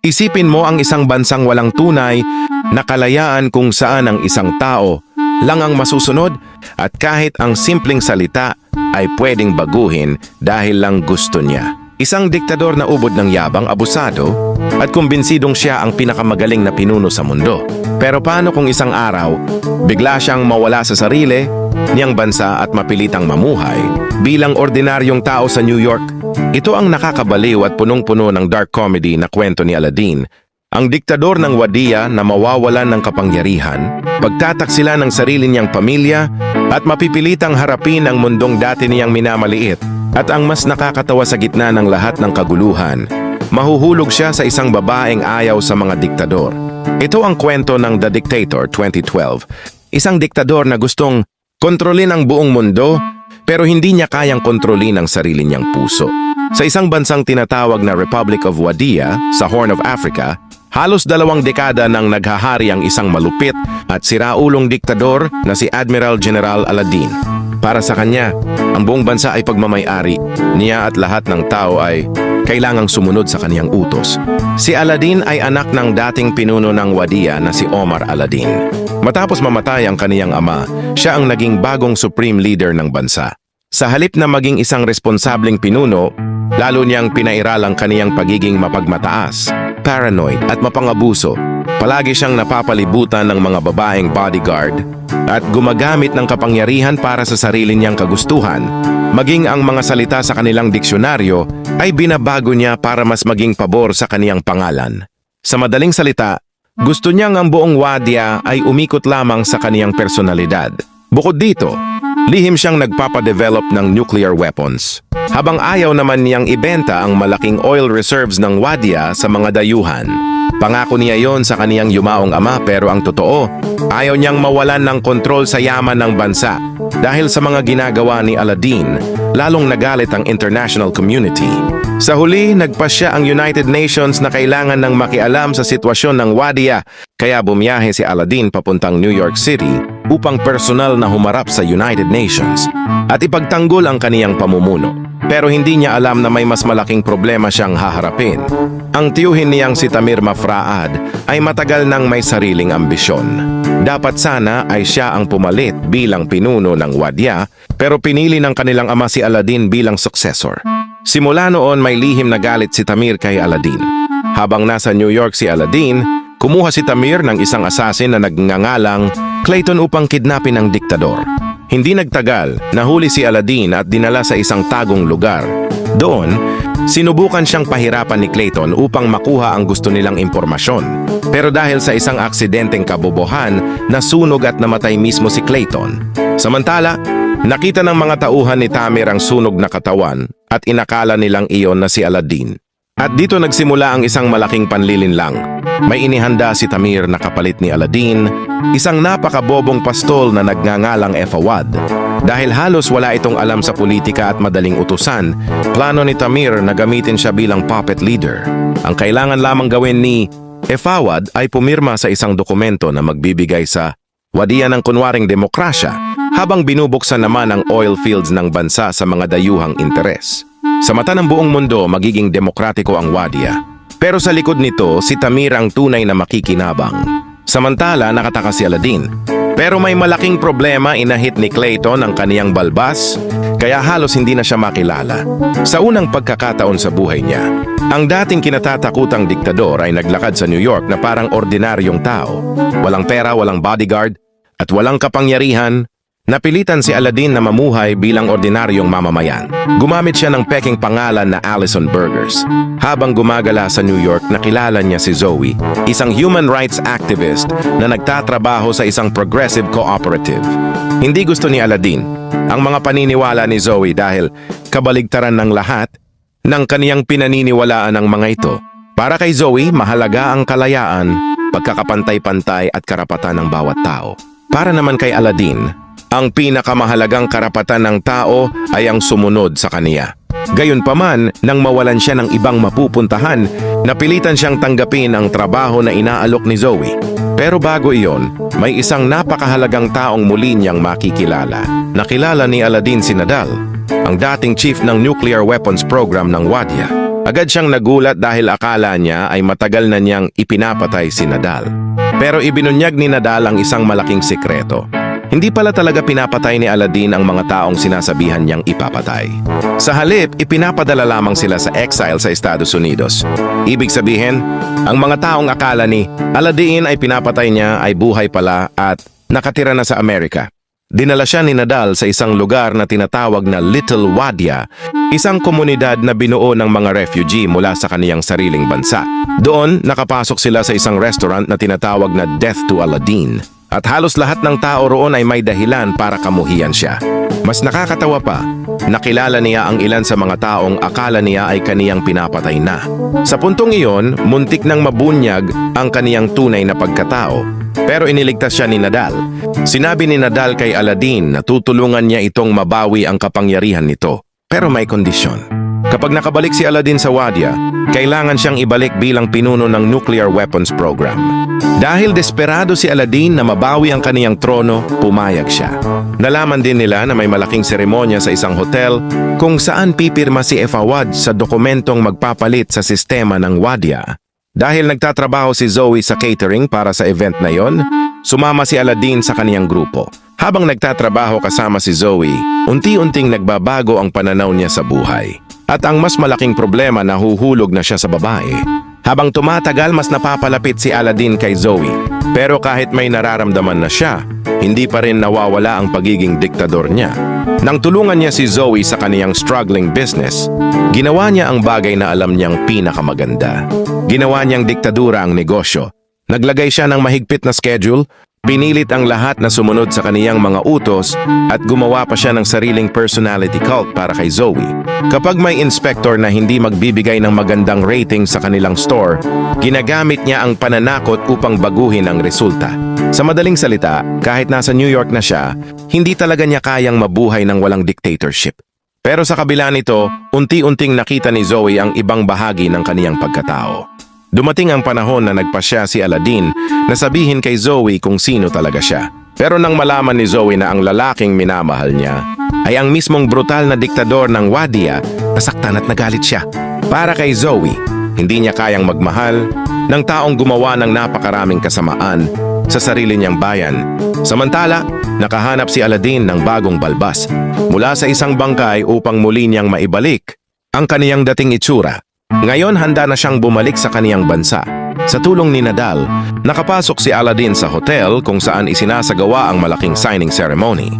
Isipin mo ang isang bansang walang tunay na kalayaan kung saan ang isang tao lang ang masusunod at kahit ang simpleng salita ay pwedeng baguhin dahil lang gusto niya. Isang diktador na ubod ng yabang, abusado, at kumbinsidong siya ang pinakamagaling na pinuno sa mundo. Pero paano kung isang araw, bigla siyang mawala sa sarili niyang bansa at mapilitang mamuhay bilang ordinaryong tao sa New York? Ito ang nakakabaliw at punong-puno ng dark comedy na kwento ni Aladdin. Ang diktador ng Wadiya na mawawalan ng kapangyarihan, pagtataksila ng sarili niyang pamilya at mapipilitang harapin ang mundong dati niyang minamaliit. At ang mas nakakatawa sa gitna ng lahat ng kaguluhan, mahuhulog siya sa isang babaeng ayaw sa mga diktador. Ito ang kwento ng The Dictator 2012. Isang diktador na gustong kontrolin ang buong mundo pero hindi niya kayang kontrolin ang sarili niyang puso. Sa isang bansang tinatawag na Republic of Wadiya sa Horn of Africa, halos 2 dekada nang naghahari ang isang malupit at siraulong diktador na si Admiral General Aladdin. Para sa kanya, ang buong bansa ay pagmamay-ari. Niya at lahat ng tao ay kailangang sumunod sa kaniyang utos. Si Aladdin ay anak ng dating pinuno ng Wadiya na si Omar Aladdin. Matapos mamatay ang kaniyang ama, siya ang naging bagong supreme leader ng bansa. Sa halip na maging isang responsableng pinuno, lalo niyang pinairal ang kaniyang pagiging mapagmataas, paranoid at mapangabuso. Palagi siyang napapalibutan ng mga babaeng bodyguard at gumagamit ng kapangyarihan para sa sarili niyang kagustuhan. Maging ang mga salita sa kanilang diksyonaryo ay binabago niya para mas maging pabor sa kaniyang pangalan. Sa madaling salita, gusto niyang ang buong Wadiya ay umikot lamang sa kaniyang personalidad. Bukod dito, lihim siyang nagpapadevelop ng nuclear weapons. Habang ayaw naman niyang ibenta ang malaking oil reserves ng Wadiya sa mga dayuhan. Pangako niya yon sa kaniyang yumaong ama pero ang totoo, ayaw niyang mawalan ng kontrol sa yaman ng bansa. Dahil sa mga ginagawa ni Aladdin, lalong nagalit ang international community. Sa huli, nagpasya ang United Nations na kailangan ng makialam sa sitwasyon ng Wadiya, kaya bumiyahe si Aladdin papuntang New York City upang personal na humarap sa United Nations at ipagtanggol ang kaniyang pamumuno. Pero hindi niya alam na may mas malaking problema siyang haharapin. Ang tiyuhin niyang si Tamir Mafraad ay matagal nang may sariling ambisyon. Dapat sana ay siya ang pumalit bilang pinuno ng Wadiya, pero pinili ng kanilang ama si Aladdin bilang successor. Simula noon may lihim na galit si Tamir kay Aladdin. Habang nasa New York si Aladdin, kumuha si Tamir ng isang assassin na nagngangalang Clayton upang kidnapin ang diktador. Hindi nagtagal, nahuli si Aladdin at dinala sa isang tagong lugar. Doon, sinubukan siyang pahirapan ni Clayton upang makuha ang gusto nilang impormasyon. Pero dahil sa isang aksidenteng kabobohan, nasunog at namatay mismo si Clayton. Samantala, nakita ng mga tauhan ni Tamir ang sunog na katawan at inakala nilang iyon na si Aladdin. At dito nagsimula ang isang malaking panlilinlang. May inihanda si Tamir na kapalit ni Aladdin, isang napakabobong pastol na nagngangalang Fawad. Dahil halos wala itong alam sa politika at madaling utusan, plano ni Tamir na gamitin siya bilang puppet leader. Ang kailangan lamang gawin ni Fawad ay pumirma sa isang dokumento na magbibigay sa Wadiya ng kunwaring demokrasya habang binubuksan naman ang oil fields ng bansa sa mga dayuhang interes. Sa mata ng buong mundo, magiging demokratiko ang Wadiya. Pero sa likod nito, si Tamir ang tunay na makikinabang. Samantala, nakataka si Aladdin. Pero may malaking problema, inahit ni Clayton ang kaniyang balbas, kaya halos hindi na siya makilala. Sa unang pagkakataon sa buhay niya, ang dating kinatatakutang diktador ay naglakad sa New York na parang ordinaryong tao. Walang pera, walang bodyguard, at walang kapangyarihan. Napilitan si Aladdin na mamuhay bilang ordinaryong mamamayan. Gumamit siya ng peking pangalan na Allison Burgers. Habang gumagala sa New York, nakilala niya si Zoe, isang human rights activist na nagtatrabaho sa isang progressive cooperative. Hindi gusto ni Aladdin ang mga paniniwala ni Zoe dahil kabaligtaran ng lahat ng kaniyang pinaniniwalaan ng mga ito. Para kay Zoe, mahalaga ang kalayaan, pagkakapantay-pantay at karapatan ng bawat tao. Para naman kay Aladdin, ang pinakamahalagang karapatan ng tao ay ang sumunod sa kaniya. Gayunpaman, nang mawalan siya ng ibang mapupuntahan, napilitan siyang tanggapin ang trabaho na inaalok ni Zoe. Pero bago iyon, may isang napakahalagang taong muli niyang makikilala. Nakilala ni Aladdin si Nadal, ang dating chief ng nuclear weapons program ng Wadiya. Agad siyang nagulat dahil akala niya ay matagal na niyang ipinapatay si Nadal. Pero ibinunyag ni Nadal ang isang malaking sikreto. Hindi pala talaga pinapatay ni Aladdin ang mga taong sinasabihan niyang ipapatay. Sa halip, ipinapadala lamang sila sa exile sa Estados Unidos. Ibig sabihin, ang mga taong akala ni Aladdin ay pinapatay niya ay buhay pala at nakatira na sa Amerika. Dinala siya ni Nadal sa isang lugar na tinatawag na Little Wadia, isang komunidad na binuo ng mga refugee mula sa kaniyang sariling bansa. Doon, nakapasok sila sa isang restaurant na tinatawag na Death to Aladdin. At halos lahat ng tao roon ay may dahilan para kamuhian siya. Mas nakakatawa pa, nakilala niya ang ilan sa mga taong akala niya ay kaniyang pinapatay na. Sa puntong iyon, muntik nang mabunyag ang kaniyang tunay na pagkatao. Pero iniligtas siya ni Nadal. Sinabi ni Nadal kay Aladdin na tutulungan niya itong mabawi ang kapangyarihan nito. Pero may kondisyon. Kapag nakabalik si Aladdin sa Wadia, kailangan siyang ibalik bilang pinuno ng nuclear weapons program. Dahil desperado si Aladdin na mabawi ang kaniyang trono, pumayag siya. Nalaman din nila na may malaking seremonya sa isang hotel kung saan pipirma si Fawad sa dokumentong magpapalit sa sistema ng Wadia. Dahil nagtatrabaho si Zoe sa catering para sa event na yon, sumama si Aladdin sa kaniyang grupo. Habang nagtatrabaho kasama si Zoe, unti-unting nagbabago ang pananaw niya sa buhay. At ang mas malaking problema, nahuhulog na siya sa babae. Habang tumatagal, mas napapalapit si Aladdin kay Zoe. Pero kahit may nararamdaman na siya, hindi pa rin nawawala ang pagiging diktador niya. Nang tulungan niya si Zoe sa kaniyang struggling business, ginawa niya ang bagay na alam niyang pinakamaganda. Ginawa niyang diktadura ang negosyo. Naglagay siya ng mahigpit na schedule, pinilit ang lahat na sumunod sa kaniyang mga utos at gumawa pa siya ng sariling personality cult para kay Zoe. Kapag may inspector na hindi magbibigay ng magandang rating sa kanilang store, ginagamit niya ang pananakot upang baguhin ang resulta. Sa madaling salita, kahit nasa New York na siya, hindi talaga niya kayang mabuhay ng walang dictatorship. Pero sa kabila nito, unti-unting nakita ni Zoe ang ibang bahagi ng kaniyang pagkatao. Dumating ang panahon na nagpasya si Aladdin na sabihin kay Zoe kung sino talaga siya. Pero nang malaman ni Zoe na ang lalaking minamahal niya ay ang mismong brutal na diktador ng Wadia, nasaktan at nagalit siya. Para kay Zoe, hindi niya kayang magmahal ng taong gumawa ng napakaraming kasamaan sa sarili niyang bayan. Samantala, nakahanap si Aladdin ng bagong balbas mula sa isang bangkay upang muli niyang maibalik ang kaniyang dating itsura. Ngayon handa na siyang bumalik sa kaniyang bansa. Sa tulong ni Nadal, nakapasok si Aladdin sa hotel kung saan isinasagawa ang malaking signing ceremony.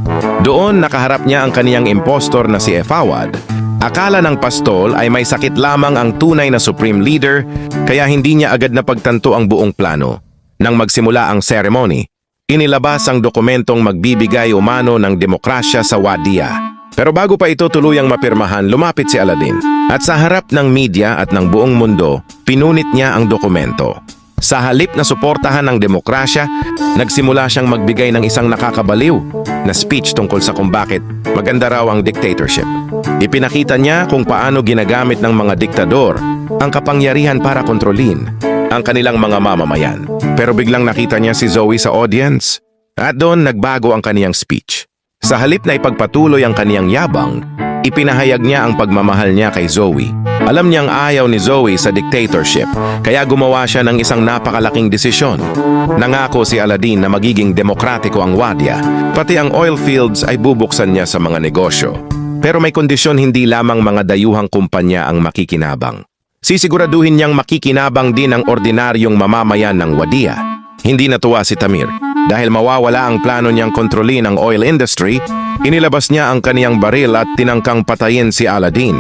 Doon nakaharap niya ang kaniyang impostor na si Fawad. Akala ng pastol ay may sakit lamang ang tunay na supreme leader kaya hindi niya agad napagtanto ang buong plano. Nang magsimula ang ceremony, inilabas ang dokumentong magbibigay umano ng demokrasya sa Wadia. Pero bago pa ito tuluyang mapirmahan, lumapit si Aladdin. At sa harap ng media at ng buong mundo, pinunit niya ang dokumento. Sa halip na suportahan ng demokrasya, nagsimula siyang magbigay ng isang nakakabaliw na speech tungkol sa kung bakit maganda raw ang dictatorship. Ipinakita niya kung paano ginagamit ng mga diktador ang kapangyarihan para kontrolin ang kanilang mga mamamayan. Pero biglang nakita niya si Zoe sa audience at doon nagbago ang kaniyang speech. Sa halip na ipagpatuloy ang kaniyang yabang, ipinahayag niya ang pagmamahal niya kay Zoe. Alam niyang ayaw ni Zoe sa dictatorship, kaya gumawa siya ng isang napakalaking desisyon. Nangako si Aladdin na magiging demokratiko ang Wadia, pati ang oil fields ay bubuksan niya sa mga negosyo. Pero may kondisyon, hindi lamang mga dayuhang kumpanya ang makikinabang. Sisiguraduhin niyang makikinabang din ang ordinaryong mamamayan ng Wadia. Hindi natuwa si Tamir. Dahil mawawala ang plano niyang kontrolin ang oil industry, inilabas niya ang kaniyang baril at tinangkang patayin si Aladdin.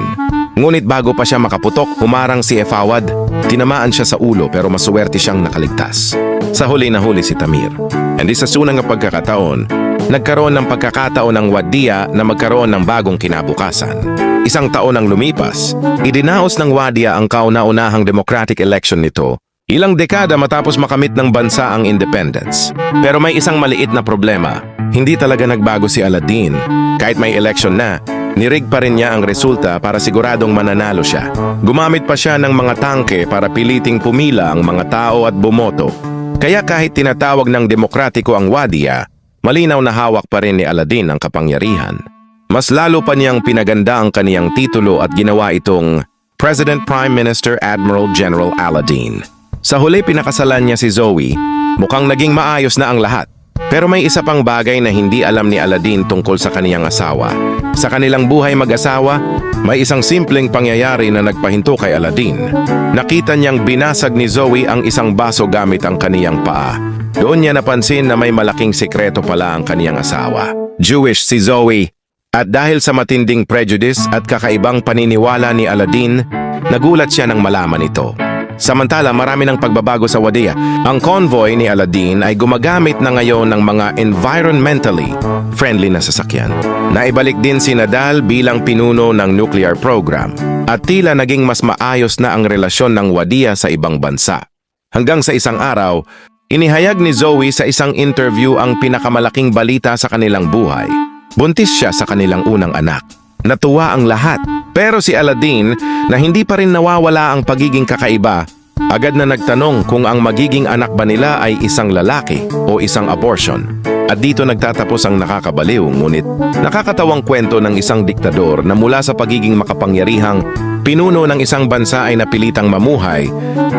Ngunit bago pa siya makaputok, humarang si Fawad. Tinamaan siya sa ulo pero masuwerte siyang nakaligtas. Sa huli na huli si Tamir. And sa sunang pagkakataon, nagkaroon ng pagkakataon ng Wadia na magkaroon ng bagong kinabukasan. Isang taon ang lumipas, idinaos ng Wadia ang kauna-unahang democratic election nito. Ilang dekada matapos makamit ng bansa ang independence. Pero may isang maliit na problema. Hindi talaga nagbago si Aladdin. Kahit may election na, nirig pa rin niya ang resulta para siguradong mananalo siya. Gumamit pa siya ng mga tangke para piliting pumila ang mga tao at bumoto. Kaya kahit tinatawag ng demokratiko ang Wadia, malinaw na hawak pa rin ni Aladdin ang kapangyarihan. Mas lalo pa niyang pinaganda ang kaniyang titulo at ginawa itong President Prime Minister Admiral General Aladdin. Sa huli pinakasalan niya si Zoe, mukhang naging maayos na ang lahat. Pero may isa pang bagay na hindi alam ni Aladdin tungkol sa kaniyang asawa. Sa kanilang buhay mag-asawa, may isang simpleng pangyayari na nagpahinto kay Aladdin. Nakita niyang binasag ni Zoe ang isang baso gamit ang kaniyang paa. Doon niya napansin na may malaking sekreto pala ang kaniyang asawa. Jewish si Zoe. At dahil sa matinding prejudice at kakaibang paniniwala ni Aladdin, nagulat siya nang malaman ito. Samantala, marami ng pagbabago sa Wadiya. Ang convoy ni Aladdin ay gumagamit na ngayon ng mga environmentally friendly na sasakyan. Naibalik din si Nadal bilang pinuno ng nuclear program. At tila naging mas maayos na ang relasyon ng Wadiya sa ibang bansa. Hanggang sa isang araw, inihayag ni Zoe sa isang interview ang pinakamalaking balita sa kanilang buhay. Buntis siya sa kanilang unang anak. Natuwa ang lahat. Pero si Aladdin, na hindi pa rin nawawala ang pagiging kakaiba, agad na nagtanong kung ang magiging anak ba nila ay isang lalaki o isang abortion. At dito nagtatapos ang nakakabaliw, ngunit nakakatawang kwento ng isang diktador na mula sa pagiging makapangyarihang pinuno ng isang bansa ay napilitang mamuhay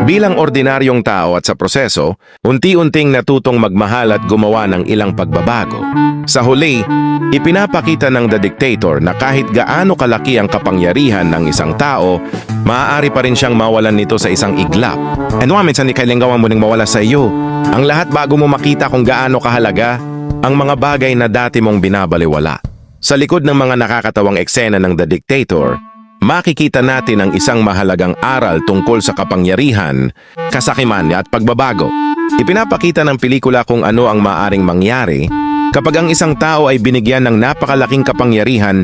bilang ordinaryong tao at sa proseso, unti-unting natutong magmahal at gumawa ng ilang pagbabago. Sa huli, ipinapakita ng The Dictator na kahit gaano kalaki ang kapangyarihan ng isang tao, maaari pa rin siyang mawalan nito sa isang iglap. Ano minsan ni kailangan mo nang mawala sa iyo? Ang lahat bago mo makita kung gaano kahalaga ang mga bagay na dati mong binabaliwala. Sa likod ng mga nakakatawang eksena ng The Dictator, makikita natin ang isang mahalagang aral tungkol sa kapangyarihan, kasakiman at pagbabago. Ipinapakita ng pelikula kung ano ang maaring mangyari kapag ang isang tao ay binigyan ng napakalaking kapangyarihan,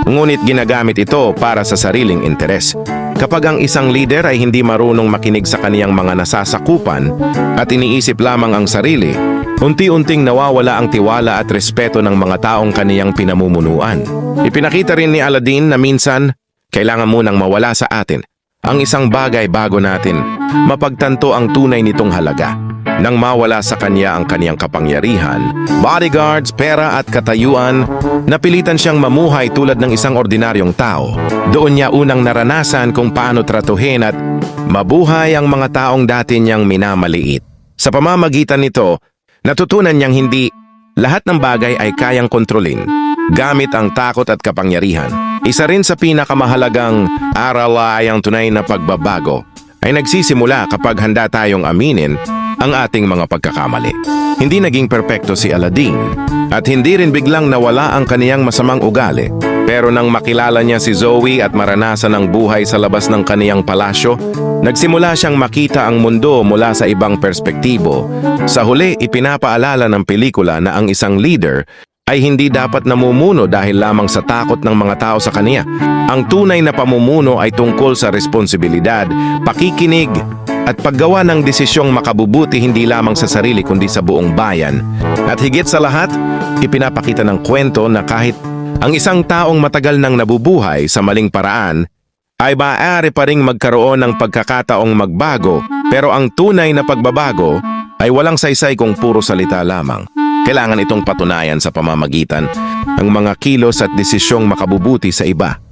ngunit ginagamit ito para sa sariling interes. Kapag ang isang leader ay hindi marunong makinig sa kaniyang mga nasasakupan at iniisip lamang ang sarili, unti-unting nawawala ang tiwala at respeto ng mga taong kaniyang pinamumunuan. Ipinakita rin ni Aladdin na minsan, kailangan munang mawala sa atin ang isang bagay bago natin mapagtanto ang tunay nitong halaga. Nang mawala sa kanya ang kaniyang kapangyarihan, bodyguards, pera at katayuan, napilitan siyang mamuhay tulad ng isang ordinaryong tao. Doon niya unang naranasan kung paano tratuhin at mabuhay ang mga taong dati niyang minamaliit. Sa pamamagitan nito, natutunan niyang hindi lahat ng bagay ay kayang kontrolin gamit ang takot at kapangyarihan. Isa rin sa pinakamahalagang aral ay ang tunay na pagbabago ay nagsisimula kapag handa tayong aminin ang ating mga pagkakamali. Hindi naging perpekto si Aladdin at hindi rin biglang nawala ang kaniyang masamang ugali. Pero nang makilala niya si Zoe at maranasan ang buhay sa labas ng kaniyang palasyo, nagsimula siyang makita ang mundo mula sa ibang perspektibo. Sa huli, ipinapaalala ng pelikula na ang isang leader ay hindi dapat namumuno dahil lamang sa takot ng mga tao sa kaniya. Ang tunay na pamumuno ay tungkol sa responsibilidad, pakikinig, at paggawa ng desisyong makabubuti hindi lamang sa sarili kundi sa buong bayan. At higit sa lahat, ipinapakita ng kwento na kahit ang isang taong matagal nang nabubuhay sa maling paraan, ay maaari pa ring magkaroon ng pagkakataong magbago, pero ang tunay na pagbabago ay walang saysay kung puro salita lamang. Kailangan itong patunayan sa pamamagitan ng mga kilos at desisyong makabubuti sa iba.